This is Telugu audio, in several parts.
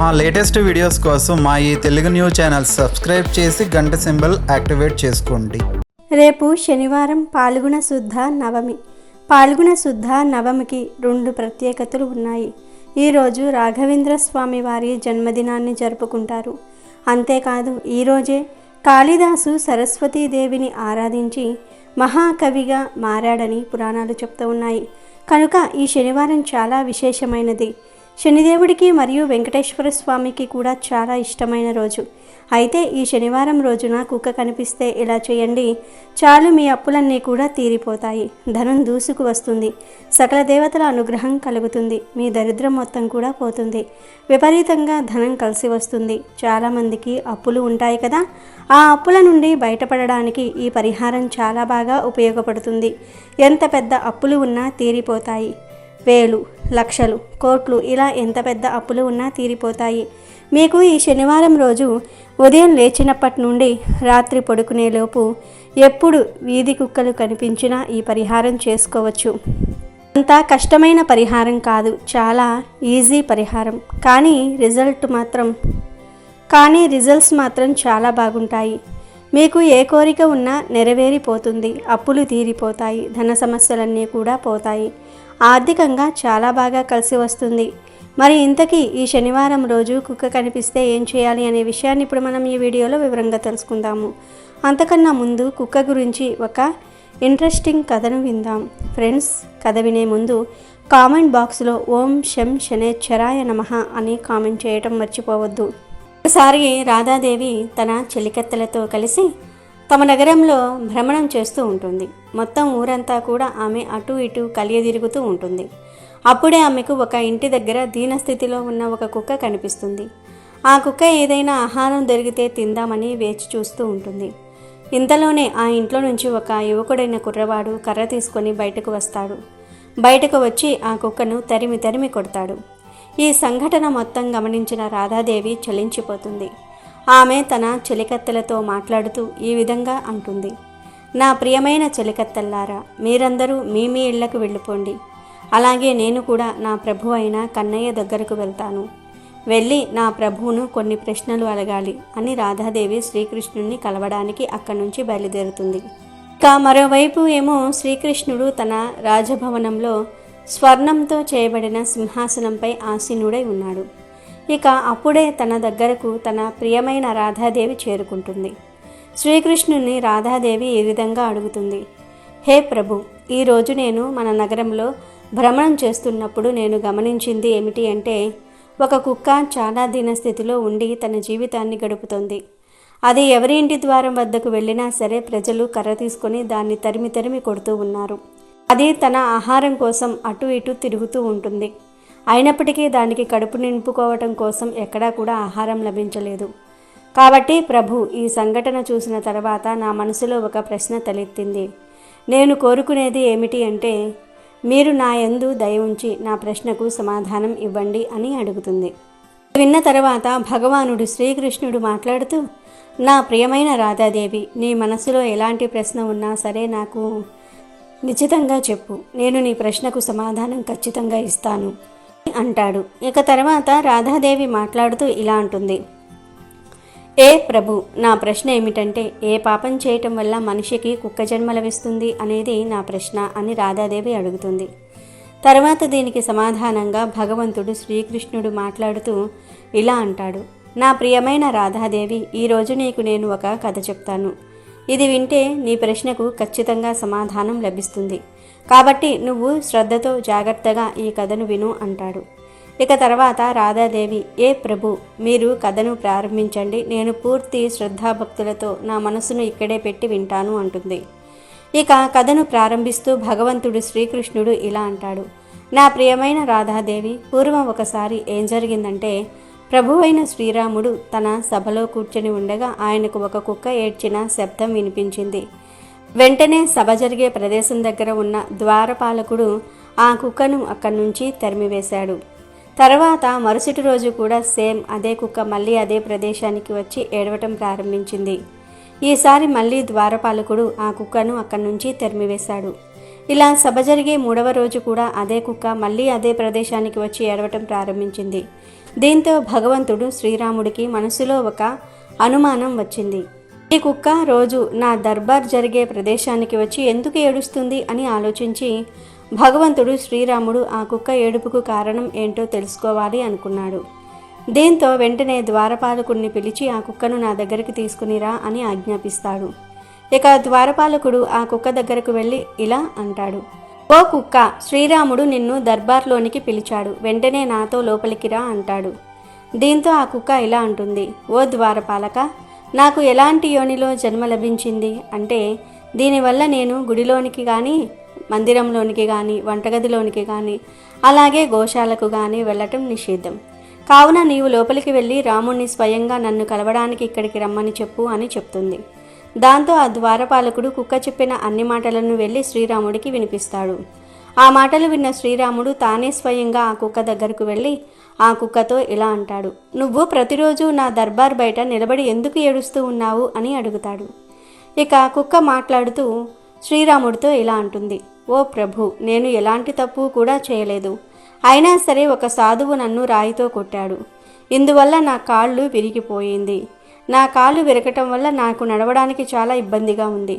మా లేటెస్ట్ వీడియోస్ కోసం మా ఈ తెలుగు న్యూస్ ఛానల్ సబ్స్క్రైబ్ చేసి గంట సింబల్ యాక్టివేట్ చేసుకోండి. రేపు శనివారం పాల్గొన శుద్ధ నవమి. పాల్గొన శుద్ధ నవమికి 2 ప్రత్యేకతలు ఉన్నాయి. ఈరోజు రాఘవేంద్ర స్వామి వారి జన్మదినాన్ని జరుపుకుంటారు. అంతేకాదు ఈరోజే కాళిదాసు సరస్వతీదేవిని ఆరాధించి మహాకవిగా మారాడని పురాణాలు చెప్తూ ఉన్నాయి. కనుక ఈ శనివారం చాలా విశేషమైనది. శనిదేవుడికి మరియు వెంకటేశ్వర స్వామికి కూడా చాలా ఇష్టమైన రోజు. అయితే ఈ శనివారం రోజున కుక్క కనిపిస్తే ఇలా చేయండి, చాలు మీ అప్పులన్నీ కూడా తీరిపోతాయి, ధనం దూసుకు వస్తుంది, సకల దేవతల అనుగ్రహం కలుగుతుంది, మీ దరిద్రం మొత్తం కూడా పోతుంది, విపరీతంగా ధనం కలిసి వస్తుంది. చాలామందికి అప్పులు ఉంటాయి కదా, ఆ అప్పుల నుండి బయటపడడానికి ఈ పరిహారం చాలా బాగా ఉపయోగపడుతుంది. ఎంత పెద్ద అప్పులు ఉన్నా తీరిపోతాయి. వేలు, లక్షలు, కోట్లు ఇలా ఎంత పెద్ద అప్పులు ఉన్నా తీరిపోతాయి. మీకు ఈ శనివారం రోజు ఉదయం లేచినప్పటి నుండి రాత్రి పడుకునేలోపు ఎప్పుడు వీధి కుక్కలు కనిపించినా ఈ పరిహారం చేసుకోవచ్చు. అంత కష్టమైన పరిహారం కాదు, చాలా ఈజీ పరిహారం. కానీ రిజల్ట్స్ మాత్రం చాలా బాగుంటాయి. మీకు ఏ కోరిక ఉన్నా నెరవేరిపోతుంది, అప్పులు తీరిపోతాయి, ధన సమస్యలన్నీ కూడా పోతాయి, ఆర్థికంగా చాలా బాగా కలిసి వస్తుంది. మరి ఇంతకీ ఈ శనివారం రోజు కుక్క కనిపిస్తే ఏం చేయాలి అనే విషయాన్ని ఇప్పుడు మనం ఈ వీడియోలో వివరంగా తెలుసుకుందాము. అంతకన్నా ముందు కుక్క గురించి ఒక ఇంట్రెస్టింగ్ కథను విందాం. ఫ్రెండ్స్, కథ వినే ముందు కామెంట్ బాక్స్లో ఓం శం శనేశ్వరాయ నమః అని కామెంట్ చేయటం మర్చిపోవద్దు. ఒకసారి రాధాదేవి తన చెలికత్తెలతో కలిసి తమ నగరంలో భ్రమణం చేస్తూ ఉంటుంది. మొత్తం ఊరంతా కూడా ఆమె అటు ఇటు కలియదిరుగుతూ ఉంటుంది. అప్పుడే ఆమెకు ఒక ఇంటి దగ్గర దీనస్థితిలో ఉన్న ఒక కుక్క కనిపిస్తుంది. ఆ కుక్క ఏదైనా ఆహారం దొరికితే తిందామని వేచి చూస్తూ ఉంటుంది. ఇంతలోనే ఆ ఇంట్లో నుంచి ఒక యువకుడైన కుర్రవాడు కర్ర తీసుకొని బయటకు వస్తాడు. బయటకు వచ్చి ఆ కుక్కను తరిమి కొడతాడు. ఈ సంఘటన మొత్తం గమనించిన రాధాదేవి చలించిపోతుంది. ఆమె తన చెలికత్తెలతో మాట్లాడుతూ ఈ విధంగా అంటుంది, నా ప్రియమైన చెలికత్తెల్లారా, మీరందరూ మీ ఇళ్లకు వెళ్ళిపోండి. అలాగే నేను కూడా నా ప్రభు అయిన కన్నయ్య దగ్గరకు వెళ్తాను. వెళ్ళి నా ప్రభువును కొన్ని ప్రశ్నలు అడగాలి అని రాధాదేవి శ్రీకృష్ణుడిని కలవడానికి అక్కడి నుంచి బయలుదేరుతుంది. ఇక మరోవైపు ఏమో శ్రీకృష్ణుడు తన రాజభవనంలో స్వర్ణంతో చేయబడిన సింహాసనంపై ఆసీనుడై ఉన్నాడు. ఇక అప్పుడే తన దగ్గరకు తన ప్రియమైన రాధాదేవి చేరుకుంటుంది. శ్రీకృష్ణుని రాధాదేవి ఈ విధంగా అడుగుతుంది, హే ప్రభు, ఈరోజు నేను మన నగరంలో భ్రమణం చేస్తున్నప్పుడు నేను గమనించింది ఏమిటి అంటే, ఒక కుక్క చాలా దీనస్థితిలో ఉండి తన జీవితాన్ని గడుపుతోంది. అది ఎవరి ఇంటి ద్వారం వద్దకు వెళ్ళినా సరే ప్రజలు కర్ర తీసుకొని దాన్ని తరిమి కొడుతూ ఉన్నారు. అది తన ఆహారం కోసం అటు ఇటు తిరుగుతూ ఉంటుంది. అయినప్పటికీ దానికి కడుపు నింపుకోవటం కోసం ఎక్కడా కూడా ఆహారం లభించలేదు. కాబట్టి ప్రభు, ఈ సంఘటన చూసిన తర్వాత నా మనసులో ఒక ప్రశ్న తలెత్తింది. నేను కోరుకునేది ఏమిటి అంటే, మీరు నా యందు దయ ఉంచి నా ప్రశ్నకు సమాధానం ఇవ్వండి అని అడుగుతుంది. విన్న తర్వాత భగవానుడు శ్రీకృష్ణుడు మాట్లాడుతూ, నా ప్రియమైన రాధాదేవి, నీ మనసులో ఎలాంటి ప్రశ్న ఉన్నా సరే నాకు నిశ్చితంగా చెప్పు, నేను నీ ప్రశ్నకు సమాధానం ఖచ్చితంగా ఇస్తాను అంటాడు. ఇక తర్వాత రాధాదేవి మాట్లాడుతూ ఇలా అంటుంది, ఏ ప్రభు, నా ప్రశ్న ఏమిటంటే, ఏ పాపం చేయటం వల్ల మనిషికి కుక్క జన్మ లభిస్తుంది అనేది నా ప్రశ్న అని రాధాదేవి అడుగుతుంది. తర్వాత దీనికి సమాధానంగా భగవంతుడు శ్రీకృష్ణుడు మాట్లాడుతూ ఇలా అంటాడు, నా ప్రియమైన రాధాదేవి, ఈరోజు నీకు నేను ఒక కథ చెప్తాను. ఇది వింటే నీ ప్రశ్నకు ఖచ్చితంగా సమాధానం లభిస్తుంది. కాబట్టి నువ్వు శ్రద్ధతో జాగ్రత్తగా ఈ కథను విను అంటాడు. ఇక తర్వాత రాధాదేవి, ఏ ప్రభు, మీరు కథను ప్రారంభించండి, నేను పూర్తి శ్రద్ధాభక్తులతో నా మనసును ఇక్కడే పెట్టి వింటాను అంటుంది. ఇక కథను ప్రారంభిస్తూ భగవంతుడు శ్రీకృష్ణుడు ఇలా అంటాడు, నా ప్రియమైన రాధాదేవి, పూర్వం ఒకసారి ఏం జరిగిందంటే, ప్రభువైన శ్రీరాముడు తన సభలో కూర్చొని ఉండగా ఆయనకు ఒక కుక్క ఏడ్చిన శబ్దం వినిపించింది. వెంటనే సభ జరిగే ప్రదేశం దగ్గర ఉన్న ద్వారపాలకుడు ఆ కుక్కను అక్కడి నుంచి తరిమివేశాడు. తర్వాత మరుసటి రోజు కూడా సేమ్ అదే కుక్క మళ్ళీ అదే ప్రదేశానికి వచ్చి ఏడవటం ప్రారంభించింది. ఈసారి మళ్ళీ ద్వారపాలకుడు ఆ కుక్కను అక్కడి నుంచి తరిమివేశాడు. ఇలా సభ జరిగే 3వ రోజు కూడా అదే కుక్క మళ్ళీ అదే ప్రదేశానికి వచ్చి ఏడవటం ప్రారంభించింది. దీంతో భగవంతుడు శ్రీరాముడికి మనసులో ఒక అనుమానం వచ్చింది. ఈ కుక్క రోజు నా దర్బార్ జరిగే ప్రదేశానికి వచ్చి ఎందుకు ఏడుస్తుంది అని ఆలోచించి భగవంతుడు శ్రీరాముడు ఆ కుక్క ఏడుపుకు కారణం ఏంటో తెలుసుకోవాలి అనుకున్నాడు. దీంతో వెంటనే ద్వారపాలకుడిని పిలిచి ఆ కుక్కను నా దగ్గరికి తీసుకునిరా అని ఆజ్ఞాపిస్తాడు. ఇక ద్వారపాలకుడు ఆ కుక్క దగ్గరకు వెళ్ళి ఇలా అంటాడు, ఓ కుక్క, శ్రీరాముడు నిన్ను దర్బార్లోనికి పిలిచాడు, వెంటనే నాతో లోపలికి రా అంటాడు. దీంతో ఆ కుక్క ఇలా అంటుంది, ఓ ద్వారపాలక, నాకు ఎలాంటి యోనిలో జన్మ లభించింది అంటే దీనివల్ల నేను గుడిలోనికి కానీ మందిరంలోనికి కానీ వంటగదిలోనికి కానీ అలాగే గోశాలకు కానీ వెళ్ళటం నిషిద్ధం. కావున నీవు లోపలికి వెళ్ళి రాముణ్ణి స్వయంగా నన్ను కలవడానికి ఇక్కడికి రమ్మని చెప్పు అని చెప్తుంది. దాంతో ఆ ద్వారపాలకుడు కుక్క చెప్పిన అన్ని మాటలను వెళ్ళి శ్రీరాముడికి వినిపిస్తాడు. ఆ మాటలు విన్న శ్రీరాముడు తానే స్వయంగా ఆ కుక్క దగ్గరకు వెళ్ళి ఆ కుక్కతో ఇలా అంటాడు, నువ్వు ప్రతిరోజు నా దర్బార్ బయట నిలబడి ఎందుకు ఏడుస్తూ ఉన్నావు అని అడుగుతాడు. ఇక కుక్క మాట్లాడుతూ శ్రీరాముడితో ఇలా అంటుంది, ఓ ప్రభు, నేను ఎలాంటి తప్పు కూడా చేయలేదు. అయినా సరే ఒక సాధువు నన్ను రాయితో కొట్టాడు. ఇందువల్ల నా కాళ్ళు విరిగిపోయింది. నా కాళ్ళు విరగటం వల్ల నాకు నడవడానికి చాలా ఇబ్బందిగా ఉంది.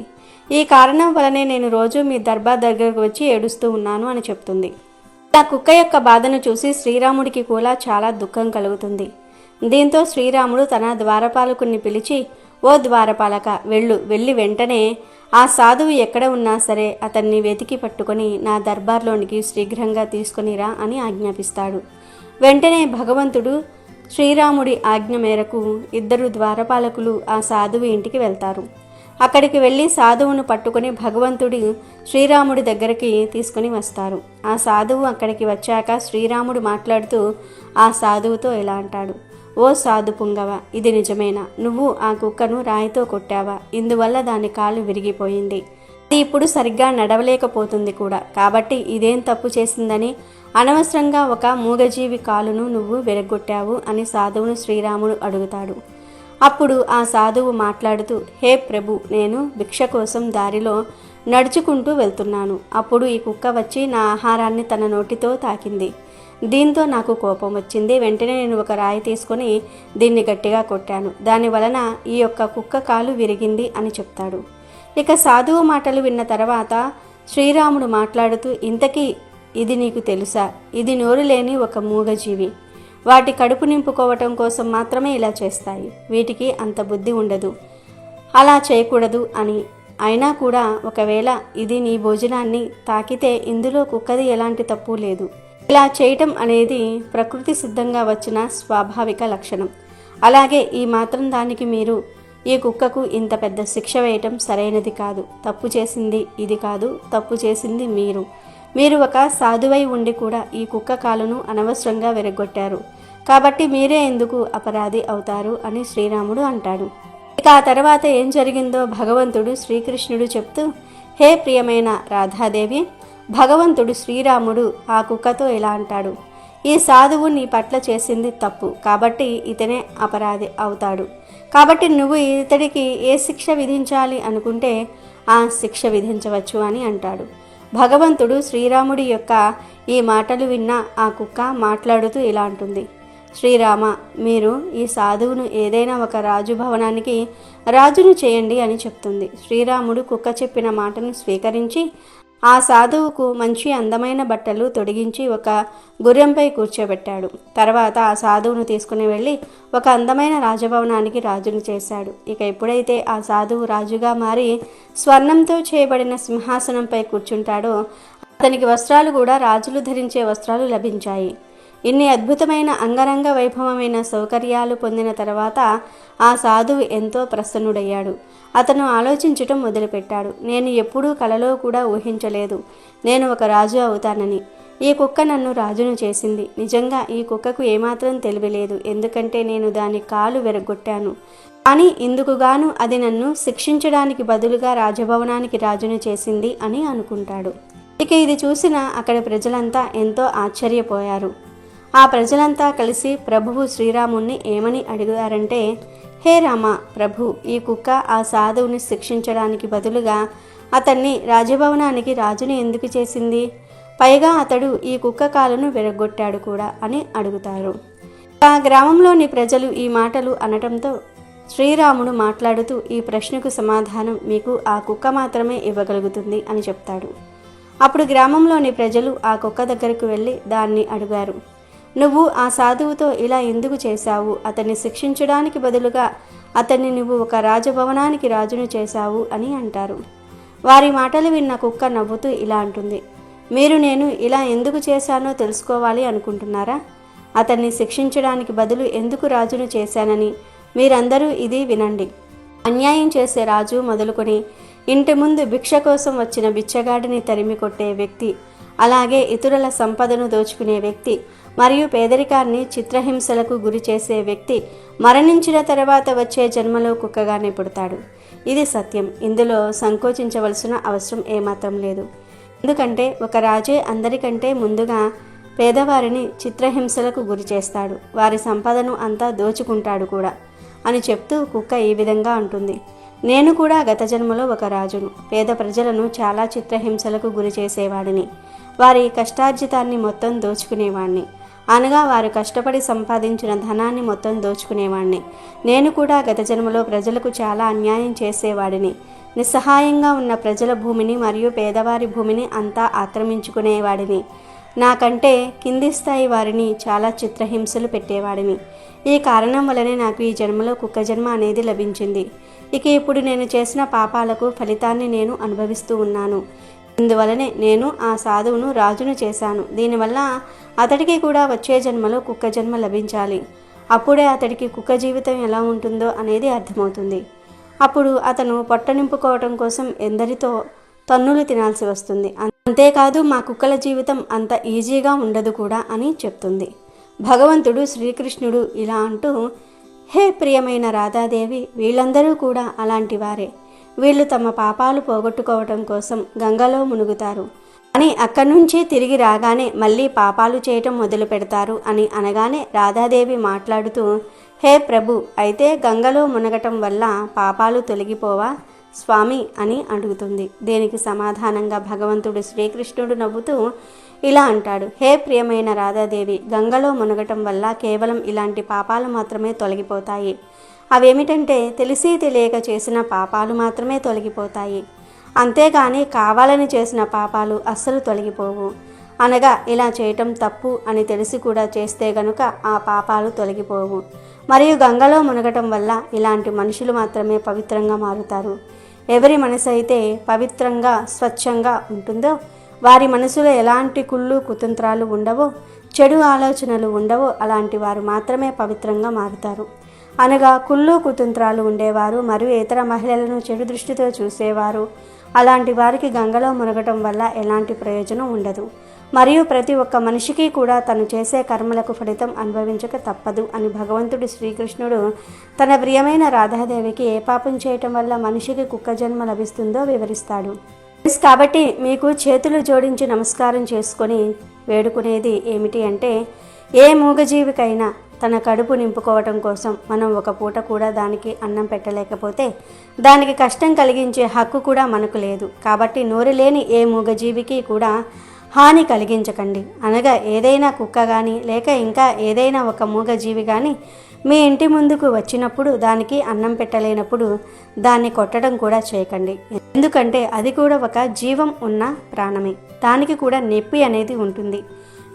ఈ కారణం వలనే నేను రోజు మీ దర్బార్ దగ్గరకు వచ్చి ఏడుస్తూ ఉన్నాను అని చెప్తుంది. ఆ కుక్క యొక్క బాధను చూసి శ్రీరాముడికి కూడా చాలా దుఃఖం కలుగుతుంది. దీంతో శ్రీరాముడు తన ద్వారపాలకుడిని పిలిచి, ఓ ద్వారపాలక, వెళ్ళి వెంటనే ఆ సాధువు ఎక్కడ ఉన్నా సరే అతన్ని వెతికి పట్టుకొని నా దర్బార్లోనికి శీఘ్రంగా తీసుకొనిరా అని ఆజ్ఞాపిస్తాడు. వెంటనే భగవంతుడు శ్రీరాముడి ఆజ్ఞ మేరకు ఇద్దరు ద్వారపాలకులు ఆ సాధువు ఇంటికి వెళ్తారు. అక్కడికి వెళ్ళి సాధువును పట్టుకొని భగవంతుడి శ్రీరాముడి దగ్గరికి తీసుకుని వస్తారు. ఆ సాధువు అక్కడికి వచ్చాక శ్రీరాముడు మాట్లాడుతూ ఆ సాధువుతో ఇలా అంటాడు, ఓ సాధు పుంగవ, ఇది నిజమేనా? నువ్వు ఆ కుక్కను రాయితో కొట్టావా? ఇందువల్ల దాని కాలు విరిగిపోయింది. అది ఇప్పుడు సరిగ్గా నడవలేకపోతుంది కూడా. కాబట్టి ఇదేం తప్పు చేసిందని అనవసరంగా ఒక మూగజీవి కాలును నువ్వు విరగొట్టావు అని సాధువును శ్రీరాముడు అడుగుతాడు. అప్పుడు ఆ సాధువు మాట్లాడుతూ, హే ప్రభు, నేను భిక్ష కోసం దారిలో నడుచుకుంటూ వెళ్తున్నాను. అప్పుడు ఈ కుక్క వచ్చి నా ఆహారాన్ని తన నోటితో తాకింది. దీంతో నాకు కోపం వచ్చింది. వెంటనే నేను ఒక రాయి తీసుకొని దీన్ని గట్టిగా కొట్టాను. దాని వలన ఈ యొక్క కుక్క కాలు విరిగింది అని చెప్తాడు. ఇక సాధువు మాటలు విన్న తర్వాత శ్రీరాముడు మాట్లాడుతూ, ఇంతకీ ఇది నీకు తెలుసా? ఇది నోరు లేని ఒక మూగజీవి. వాటి కడుపు నింపుకోవటం కోసం మాత్రమే ఇలా చేస్తాయి. వీటికి అంత బుద్ధి ఉండదు, అలా చేయకూడదు అని. అయినా కూడా ఒకవేళ ఇది నీ భోజనాన్ని తాకితే ఇందులో కుక్కది ఎలాంటి తప్పు లేదు. ఇలా చేయటం అనేది ప్రకృతి సిద్ధంగా వచ్చిన స్వాభావిక లక్షణం. అలాగే ఈ మాత్రం దానికి మీరు ఈ కుక్కకు ఇంత పెద్ద శిక్ష వేయటం సరైనది కాదు. తప్పు చేసింది ఇది కాదు, తప్పు చేసింది మీరు ఒక సాధువై ఉండి కూడా ఈ కుక్క కాలును అనవసరంగా విరగొట్టారు. కాబట్టి మీరే ఎందుకు అపరాధి అవుతారు అని శ్రీరాముడు అంటాడు. ఇక ఆ తర్వాత ఏం జరిగిందో భగవంతుడు శ్రీకృష్ణుడు చెప్తూ, హే ప్రియమైన రాధాదేవి, భగవంతుడు శ్రీరాముడు ఆ కుక్కతో ఇలా అంటాడు, ఈ సాధువు నీ పట్ల చేసింది తప్పు, కాబట్టి ఇతనే అపరాధి అవుతాడు. కాబట్టి నువ్వు ఇతడికి ఏ శిక్ష విధించాలి అనుకుంటే ఆ శిక్ష విధించవచ్చు అని అంటాడు. భగవంతుడు శ్రీరాముడి యొక్క ఈ మాటలు విన్న ఆ కుక్క మాట్లాడుతూ ఇలా అంటుంది, శ్రీరామ, మీరు ఈ సాధువును ఏదైనా ఒక రాజు భవనానికి రాజును చేయండి అని చెప్తుంది. శ్రీరాముడు కుక్క చెప్పిన మాటను స్వీకరించి ఆ సాధువుకు మంచి అందమైన బట్టలు తొడిగించి ఒక గుర్రంపై కూర్చోబెట్టాడు. తర్వాత ఆ సాధువును తీసుకుని వెళ్ళి ఒక అందమైన రాజభవనానికి రాజును చేశాడు. ఇక ఎప్పుడైతే ఆ సాధువు రాజుగా మారి స్వర్ణంతో చేయబడిన సింహాసనంపై కూర్చుంటాడో అతనికి వస్త్రాలు కూడా రాజులు ధరించే వస్త్రాలు లభించాయి. ఇన్ని అద్భుతమైన అంగరంగ వైభవమైన సౌకర్యాలు పొందిన తర్వాత ఆ సాధువు ఎంతో ప్రసన్నుడయ్యాడు. అతను ఆలోచించటం మొదలుపెట్టాడు. నేను ఎప్పుడూ కలలో కూడా ఊహించలేదు నేను ఒక రాజు అవుతానని. ఈ కుక్క నన్ను రాజును చేసింది. నిజంగా ఈ కుక్కకు ఏమాత్రం తెలివిలేదు, ఎందుకంటే నేను దాని కాలు విరగొట్టాను. కానీ ఇందుకుగాను అది నన్ను శిక్షించడానికి బదులుగా రాజభవనానికి రాజును చేసింది అని అనుకుంటాడు. ఇక ఇది చూసిన అక్కడి ప్రజలంతా ఎంతో ఆశ్చర్యపోయారు. ఆ ప్రజలంతా కలిసి ప్రభువు శ్రీరాముణ్ణి ఏమని అడిగారంటే, హే రామ, ప్రభు, ఈ కుక్క ఆ సాధువుని శిక్షించడానికి బదులుగా అతన్ని రాజభవనానికి రాజుని ఎందుకు చేసింది? పైగా అతడు ఈ కుక్క కాలును విరగొట్టాడు కూడా అని అడుగుతారు. ఆ గ్రామంలోని ప్రజలు ఈ మాటలు అనటంతో శ్రీరాముడు మాట్లాడుతూ ఈ ప్రశ్నకు సమాధానం మీకు ఆ కుక్క మాత్రమే ఇవ్వగలుగుతుంది అని చెప్తాడు. అప్పుడు గ్రామంలోని ప్రజలు ఆ కుక్క దగ్గరకు వెళ్ళి దాన్ని అడిగారు, నువ్వు ఆ సాధువుతో ఇలా ఎందుకు చేశావు? అతన్ని శిక్షించడానికి బదులుగా అతన్ని నువ్వు ఒక రాజభవనానికి రాజును చేశావు అని అంటారు. వారి మాటలు విన్న కుక్క నవ్వుతూ ఇలా అంటుంది, మీరు నేను ఇలా ఎందుకు చేశానో తెలుసుకోవాలి అనుకుంటున్నారా? అతన్ని శిక్షించడానికి బదులు ఎందుకు రాజును చేశానని మీరందరూ ఇది వినండి. అన్యాయం చేసే రాజు మొదలుకొని ఇంటి ముందు భిక్ష కోసం వచ్చిన బిచ్చగాడిని తరిమి కొట్టే వ్యక్తి, అలాగే ఇతరుల సంపదను దోచుకునే వ్యక్తి మరియు పేదరికాన్ని చిత్రహింసలకు గురి చేసే వ్యక్తి మరణించిన తర్వాత వచ్చే జన్మలో కుక్కగానే పుడతాడు. ఇది సత్యం. ఇందులో సంకోచించవలసిన అవసరం ఏమాత్రం లేదు. ఎందుకంటే ఒక రాజే అందరికంటే ముందుగా పేదవారిని చిత్రహింసలకు గురి చేస్తాడు, వారి సంపదను అంతా దోచుకుంటాడు కూడా అని చెప్తూ కుక్క ఈ విధంగా అంటుంది, నేను కూడా గత జన్మలో ఒక రాజును. పేద ప్రజలను చాలా చిత్రహింసలకు గురి చేసేవాడిని, వారి కష్టార్జితాన్ని మొత్తం దోచుకునేవాడిని, అనగా వారు కష్టపడి సంపాదించిన ధనాన్ని మొత్తం దోచుకునేవాడిని. నేను కూడా గత జన్మలో ప్రజలకు చాలా అన్యాయం చేసేవాడిని, నిస్సహాయంగా ఉన్న ప్రజల భూమిని మరియు పేదవారి భూమిని అంతా ఆక్రమించుకునేవాడిని, నాకంటే కింది స్థాయి వారిని చాలా చిత్రహింసలు పెట్టేవాడిని. ఈ కారణం వలనే నాకు ఈ జన్మలో కుక్క జన్మ అనేది లభించింది. ఇక ఇప్పుడు నేను చేసిన పాపాలకు ఫలితాన్ని నేను అనుభవిస్తూ ఉన్నాను. ఇందువలనే నేను ఆ సాధువును రాజును చేశాను. దీనివల్ల అతడికి కూడా వచ్చే జన్మలో కుక్క జన్మ లభించాలి. అప్పుడే అతడికి కుక్క జీవితం ఎలా ఉంటుందో అనేది అర్థమవుతుంది. అప్పుడు అతను పొట్ట నింపుకోవటం కోసం ఎందరితో తన్నులు తినాల్సి వస్తుంది. అంతేకాదు మా కుక్కల జీవితం అంత ఈజీగా ఉండదు కూడా అని చెప్తుంది. భగవంతుడు శ్రీకృష్ణుడు ఇలా అంటూ, హే ప్రియమైన రాధాదేవి, వీళ్ళందరూ కూడా అలాంటి వారే. వీళ్ళు తమ పాపాలు పోగొట్టుకోవటం కోసం గంగలో మునుగుతారు అని అక్కడి నుంచి తిరిగి రాగానే మళ్ళీ పాపాలు చేయటం మొదలు పెడతారు అని అనగానే రాధాదేవి మాట్లాడుతూ, హే ప్రభు, అయితే గంగలో మునగటం వల్ల పాపాలు తొలగిపోవా స్వామి అని అడుగుతుంది. దీనికి సమాధానంగా భగవంతుడు శ్రీకృష్ణుడు నవ్వుతూ ఇలా అంటాడు, హే ప్రియమైన రాధాదేవి, గంగలో మునగటం వల్ల కేవలం ఇలాంటి పాపాలు మాత్రమే తొలగిపోతాయి. అవేమిటంటే తెలిసి తెలియక చేసిన పాపాలు మాత్రమే తొలగిపోతాయి, అంతేగాని కావాలని చేసిన పాపాలు అస్సలు తొలగిపోవు. అనగా ఇలా చేయటం తప్పు అని తెలిసి కూడా చేస్తే గనుక ఆ పాపాలు తొలగిపోవు. మరియు గంగలో మునగటం వల్ల ఇలాంటి మనుషులు మాత్రమే పవిత్రంగా మారుతారు. ఎవరి మనసు అయితే పవిత్రంగా స్వచ్ఛంగా ఉంటుందో, వారి మనసులో ఎలాంటి కుళ్ళు కుతంత్రాలు ఉండవో, చెడు ఆలోచనలు ఉండవో, అలాంటి వారు మాత్రమే పవిత్రంగా మారుతారు. అనగా కుళ్ళు కుతంత్రాలు ఉండేవారు మరియు ఇతర మహిళలను చెడు దృష్టితో చూసేవారు, అలాంటి వారికి గంగలో మునగటం వల్ల ఎలాంటి ప్రయోజనం ఉండదు. మరియు ప్రతి ఒక్క మనిషికి కూడా తను చేసే కర్మలకు ఫలితం అనుభవించక తప్పదు అని భగవంతుడు శ్రీకృష్ణుడు తన ప్రియమైన రాధాదేవికి ఏ పాపం చేయటం వల్ల మనిషికి కుక్క జన్మ లభిస్తుందో వివరిస్తాడు. కాబట్టి మీకు చేతులు జోడించి నమస్కారం చేసుకొని వేడుకునేది ఏమిటి అంటే, ఏ మూగజీవికైనా తన కడుపు నింపుకోవటం కోసం మనం ఒక పూట కూడా దానికి అన్నం పెట్టలేకపోతే దానికి కష్టం కలిగించే హక్కు కూడా మనకు లేదు. కాబట్టి నోరు లేని ఏ మూగజీవికి కూడా హాని కలిగించకండి. అనగా ఏదైనా కుక్క కానీ లేక ఇంకా ఏదైనా ఒక మూగజీవి కానీ మీ ఇంటి ముందుకు వచ్చినప్పుడు దానికి అన్నం పెట్టలేనప్పుడు దాన్ని కొట్టడం కూడా చేయకండి. ఎందుకంటే అది కూడా ఒక జీవం ఉన్న ప్రాణమే, దానికి కూడా నొప్పి అనేది ఉంటుంది.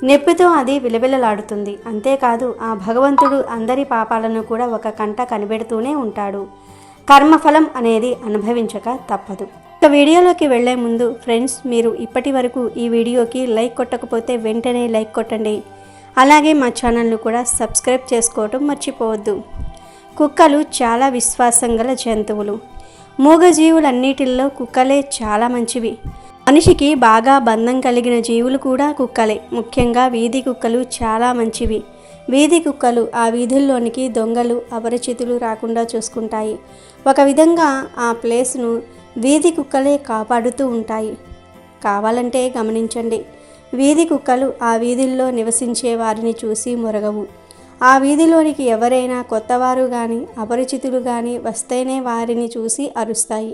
నొప్పితో అది విలవిలలాడుతుంది. అంతేకాదు ఆ భగవంతుడు అందరి పాపాలను కూడా ఒక కంట కనిపెడుతూనే ఉంటాడు. కర్మఫలం అనేది అనుభవించక తప్పదు. ఇక వీడియోలోకి వెళ్లే ముందు ఫ్రెండ్స్, మీరు ఇప్పటి వరకు ఈ వీడియోకి లైక్ కొట్టకపోతే వెంటనే లైక్ కొట్టండి. అలాగే మా ఛానల్ను కూడా సబ్స్క్రైబ్ చేసుకోవటం మర్చిపోవద్దు. కుక్కలు చాలా విశ్వాసం గల జంతువులు. మూగజీవులన్నిటిల్లో కుక్కలే చాలా మంచివి. మనిషికి బాగా బంధం కలిగిన జీవులు కూడా కుక్కలే. ముఖ్యంగా వీధి కుక్కలు చాలా మంచివి. వీధి కుక్కలు ఆ వీధుల్లోనికి దొంగలు అపరిచితులు రాకుండా చూసుకుంటాయి. ఒక విధంగా ఆ ప్లేస్ను వీధి కుక్కలే కాపాడుతూ ఉంటాయి. కావాలంటే గమనించండి, వీధి కుక్కలు ఆ వీధుల్లో నివసించే వారిని చూసి మొరగవు. ఆ వీధిలోనికి ఎవరైనా కొత్తవారు కానీ అపరిచితులు కానీ వస్తేనే వారిని చూసి అరుస్తాయి.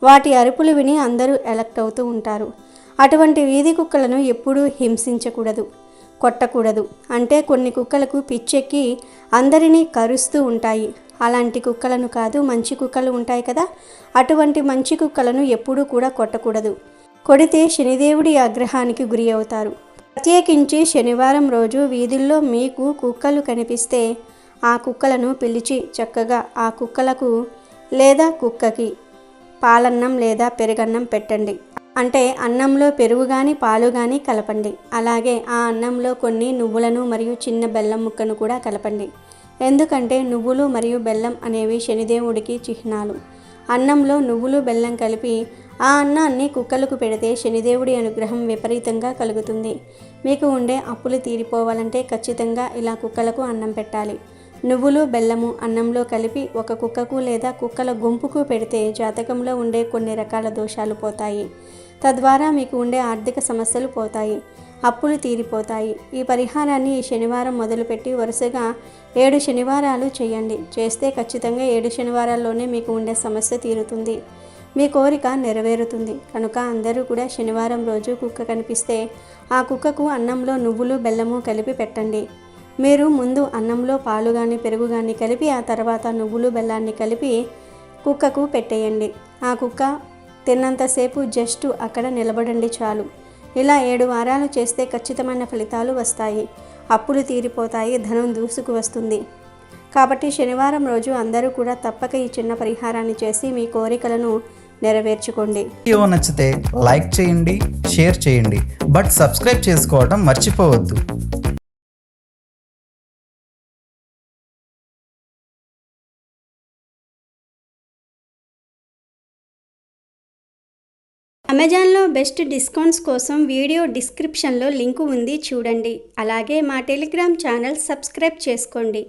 వాటి అరుపులు విని అందరూ ఎలక్ట్ అవుతూ ఉంటారు. అటువంటి వీధి కుక్కలను ఎప్పుడూ హింసించకూడదు. కొట్టకూడదు. అంటే కొన్ని కుక్కలకు పిచ్చెక్కి అందరినీ కరుస్తూ ఉంటాయి. అలాంటి కుక్కలను కాదు, మంచి కుక్కలు ఉంటాయి కదా, అటువంటి మంచి కుక్కలను ఎప్పుడూ కూడా కొట్టకూడదు. కొడితే శనిదేవుడి ఆగ్రహానికి గురి అవుతారు. ప్రత్యేకించి శనివారం రోజు వీధుల్లో మీకు కుక్కలు కనిపిస్తే ఆ కుక్కలను పిలిచి చక్కగా ఆ కుక్కలకు లేదా కుక్కకి పాలన్నం లేదా పెరుగన్నం పెట్టండి. అంటే అన్నంలో పెరుగు కానీ పాలు కానీ కలపండి. అలాగే ఆ అన్నంలో కొన్ని నువ్వులను మరియు చిన్న బెల్లం ముక్కను కూడా కలపండి. ఎందుకంటే నువ్వులు మరియు బెల్లం అనేవి శనిదేవుడికి చిహ్నాలు. అన్నంలో నువ్వులు బెల్లం కలిపి ఆ అన్నాన్ని కుక్కలకు పెడితే శనిదేవుడి అనుగ్రహం విపరీతంగా కలుగుతుంది. మీకు ఉండే అప్పులు తీరిపోవాలంటే ఖచ్చితంగా ఇలా కుక్కలకు అన్నం పెట్టాలి. నువ్వులు బెల్లము అన్నంలో కలిపి ఒక కుక్కకు లేదా కుక్కల గుంపుకు పెడితే జాతకంలో ఉండే కొన్ని రకాల దోషాలు పోతాయి. తద్వారా మీకు ఉండే ఆర్థిక సమస్యలు పోతాయి, అప్పులు తీరిపోతాయి. ఈ పరిహారాన్ని ఈ శనివారం మొదలుపెట్టి వరుసగా 7 శనివారాలు చేయండి. చేస్తే ఖచ్చితంగా 7 శనివారాల్లోనే మీకు ఉండే సమస్య తీరుతుంది, మీ కోరిక నెరవేరుతుంది. కనుక అందరూ కూడా శనివారం రోజు కుక్క కనిపిస్తే ఆ కుక్కకు అన్నంలో నువ్వులు బెల్లము కలిపి పెట్టండి. మీరు ముందు అన్నంలో పాలు కానీ పెరుగు కానీ కలిపి ఆ తర్వాత నువ్వులు బెల్లాన్ని కలిపి కుక్కకు పెట్టేయండి. ఆ కుక్క తిన్నంతసేపు జస్ట్ అక్కడ నిలబడండి చాలు. ఇలా 7 వారాలు చేస్తే ఖచ్చితమైన ఫలితాలు వస్తాయి, అప్పులు తీరిపోతాయి, ధనం దూసుకు వస్తుంది. కాబట్టి శనివారం రోజు అందరూ కూడా తప్పక ఈ చిన్న పరిహారాన్ని చేసి మీ కోరికలను నెరవేర్చుకోండి. వీడియో నచ్చితే లైక్ చేయండి, షేర్ చేయండి, బట్ సబ్స్క్రైబ్ చేసుకోవడం మర్చిపోవద్దు. అమెజాన్లో బెస్ట్ డిస్కౌంట్స్ కోసం వీడియో డిస్క్రిప్షన్లో లింకు ఉంది, చూడండి. అలాగే మా టెలిగ్రామ్ ఛానల్ సబ్స్క్రైబ్ చేసుకోండి.